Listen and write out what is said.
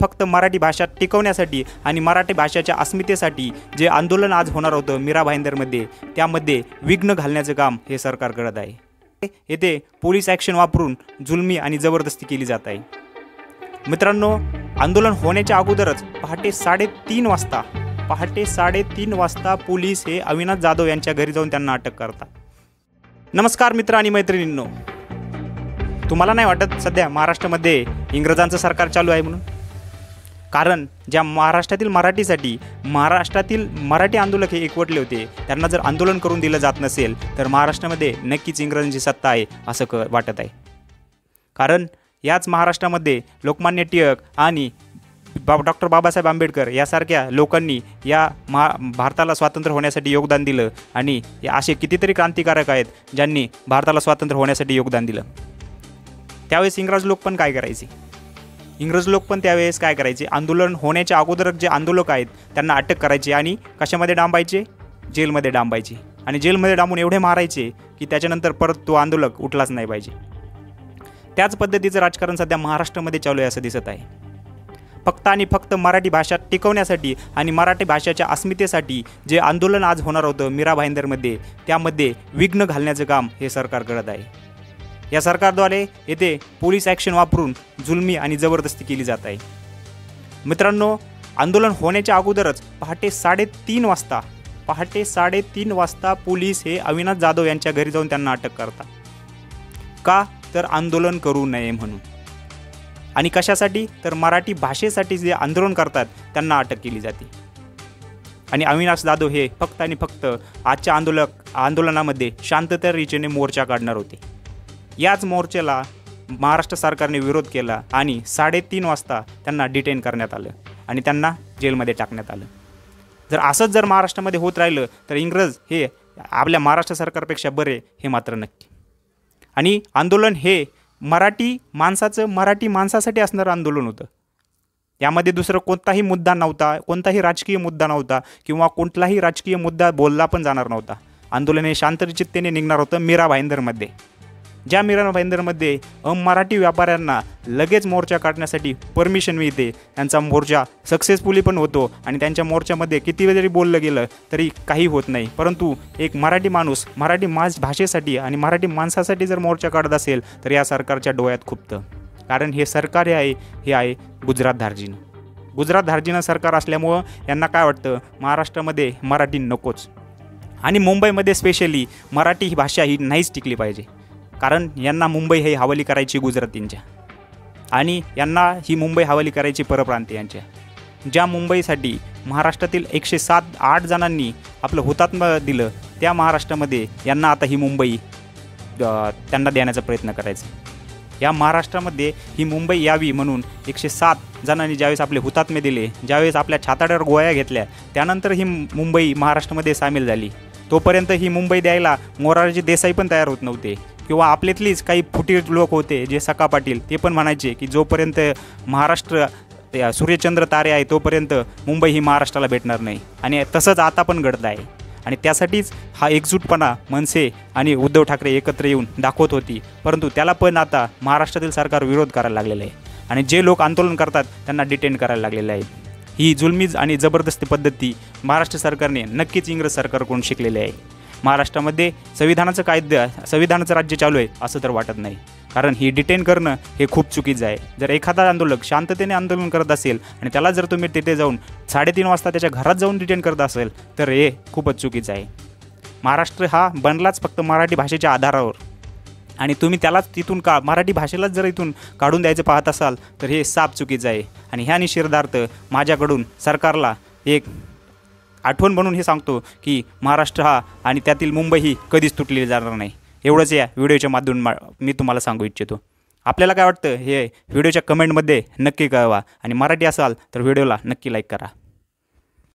फक्त मराठी भाषा टिकवण्यासाठी आणि मराठी भाषेच्या अस्मितेसाठी जे आंदोलन आज होणार होतं मीरा भाईंदरमध्ये, त्यामध्ये विघ्न घालण्याचं काम हे सरकार करत आहे। येथे पोलीस ॲक्शन वापरून जुलमी आणि जबरदस्ती केली जात आहे। मित्रांनो, आंदोलन होण्याच्या अगोदरच पहाटे 3:30 वाजता पोलीस हे अविनाश जाधव यांच्या घरी जाऊन त्यांना अटक करतात। नमस्कार मित्र आणि मैत्रिणींनो, तुम्हाला नाही वाटत सध्या महाराष्ट्रामध्ये इंग्रजांचं सरकार चालू आहे म्हणून? कारण ज्या महाराष्ट्रातील मराठी आंदोलक हे एकवटले होते, त्यांना जर आंदोलन करून दिलं जात नसेल तर महाराष्ट्रामध्ये नक्कीच इंग्रजांची सत्ता आहे असं वाटत आहे। कारण याच महाराष्ट्रामध्ये लोकमान्य टिळक आणि डॉक्टर बाबासाहेब आंबेडकर यासारख्या लोकांनी या भारताला स्वातंत्र्य होण्यासाठी योगदान दिलं आणि असे कितीतरी क्रांतिकारक आहेत ज्यांनी भारताला स्वातंत्र्य होण्यासाठी योगदान दिलं। त्यावेळेस इंग्रज लोक पण काय करायचे? आंदोलन होण्याच्या अगोदर जे आंदोलक आहेत त्यांना अटक करायची आणि कशामध्ये डांबायचे? जेलमध्ये डांबायचे आणि जेलमध्ये डांबून एवढे मारायचे की त्याच्यानंतर परत तो आंदोलक उठलाच नाही पाहिजे। त्याच पद्धतीचं राजकारण सध्या महाराष्ट्रामध्ये चालू आहे असं दिसत आहे। फक्त आणि फक्त मराठी भाषा टिकवण्यासाठी आणि मराठी भाषेच्या अस्मितेसाठी जे आंदोलन आज होणार होतं मीरा भाईंदरमध्ये, त्यामध्ये विघ्न घालण्याचं काम हे सरकार करत आहे। या सरकारद्वारे येथे पोलीस ॲक्शन वापरून जुलमी आणि जबरदस्ती केली जात आहे। मित्रांनो, आंदोलन होण्याच्या अगोदरच पहाटे 3:30 वाजता पोलीस हे अविनाश जाधव यांच्या घरी जाऊन त्यांना अटक करतात। का? तर आंदोलन करू नये म्हणून। आणि कशासाठी? तर मराठी भाषेसाठी जे आंदोलन करतात त्यांना अटक केली जाते। आणि अविनाश जाधव हे फक्त आणि फक्त आजच्या आंदोलनामध्ये शांततेच्या रीतीने मोर्चा काढणार होते। याच मोर्चाला महाराष्ट्र सरकारने विरोध केला आणि 3:30 वाजता त्यांना डिटेन करण्यात आलं आणि त्यांना जेलमध्ये टाकण्यात आलं। जर असंच जर महाराष्ट्रामध्ये होत राहिलं तर इंग्रज हे आपल्या महाराष्ट्र सरकारपेक्षा बरे हे मात्र नक्की। आणि आंदोलन हे मराठी माणसासाठी असणारं आंदोलन होतं। यामध्ये दुसरं कोणताही मुद्दा नव्हता, कोणताही राजकीय मुद्दा नव्हता किंवा कोणताही राजकीय मुद्दा बोलला पण जाणार नव्हता। आंदोलन हे शांतचित्तेने निघणार होतं मीरा भाईंदरमध्ये। ज्या मीरा भाईंदरमध्ये मराठी व्यापाऱ्यांना लगेच मोर्चा काढण्यासाठी परमिशन मिळते, त्यांचा मोर्चा सक्सेसफुली पण होतो आणि त्यांच्या मोर्चामध्ये किती जरी बोललं गेलं तरी काही होत नाही। परंतु एक मराठी माणूस मराठी भाषेसाठी आणि मराठी माणसासाठी जर मोर्चा काढत असेल तर या सरकारच्या डोळ्यात खुपतं। कारण हे सरकार हे आहे गुजरात धार्जिनं सरकार असल्यामुळं यांना काय वाटतं, महाराष्ट्रामध्ये मराठी नकोच आणि मुंबईमध्ये स्पेशली मराठी ही भाषा ही नाहीच टिकली पाहिजे। कारण यांना मुंबई ही हवाली करायची गुजरातींच्या आणि यांना ही मुंबई हवाली करायची परप्रांतीयांच्या। ज्या मुंबईसाठी महाराष्ट्रातील 107-8 जणांनी आपलं हुतात्मा दिलं, त्या महाराष्ट्रामध्ये यांना आता ही मुंबई त्यांना देण्याचा प्रयत्न करायचा। या महाराष्ट्रामध्ये ही मुंबई यावी म्हणून 107 जणांनी ज्यावेळेस आपले हुतात्मे दिले, ज्यावेळेस आपल्या छाताड्यावर गोळ्या घेतल्या, त्यानंतर ही मुंबई महाराष्ट्रामध्ये सामील झाली। तोपर्यंत ही मुंबई द्यायला मोरारजी देसाई पण तयार होत नव्हते किंवा आपल्यातलीच काही फुटीर लोक होते जे सखा पाटील, ते पण म्हणायचे की जोपर्यंत महाराष्ट्र सूर्यचंद्र तारे आहे तोपर्यंत मुंबई ही महाराष्ट्राला भेटणार नाही। आणि तसंच आता पण घडत आहे आणि त्यासाठीच हा एकजूटपणा मनसे आणि उद्धव ठाकरे एकत्र येऊन दाखवत होती। परंतु त्याला पण आता महाराष्ट्रातील सरकार विरोध करायला लागलेलं आहे आणि जे लोक आंदोलन करतात त्यांना डिटेन करायला लागलेलं आहे। ही जुलमी आणि जबरदस्ती पद्धती महाराष्ट्र सरकारने नक्कीच इंग्रज सरकारकडून शिकलेली आहे। महाराष्ट्रामध्ये संविधानाचं राज्य चालू आहे असं तर वाटत नाही। कारण ही डिटेन करणं हे खूप चुकीचं आहे। जर एखादा आंदोलक शांततेने आंदोलन करत असेल आणि त्याला जर तुम्ही तिथे जाऊन 3:30 वाजता त्याच्या घरात जाऊन डिटेन करत असेल तर हे खूपच चुकीचं आहे। महाराष्ट्र हा बनलाच फक्त मराठी भाषेच्या आधारावर आणि तुम्ही त्यालाच तिथून मराठी भाषेलाच जर इथून काढून द्यायचं पाहत असाल तर हे साफ चुकीचं आहे। आणि ह्या निषेधार्थ माझ्याकडून सरकारला एक आठवण म्हणून हे सांगतो की महाराष्ट्र हा आणि त्यातील मुंबई ही कधीच तुटलेली जाणार नाही। एवढंच या व्हिडिओच्या माध्यमातून मी तुम्हाला सांगू इच्छितो। आपल्याला काय वाटतं हे व्हिडिओच्या कमेंटमध्ये नक्की कळवा आणि मराठी असाल तर व्हिडिओला नक्की लाईक करा।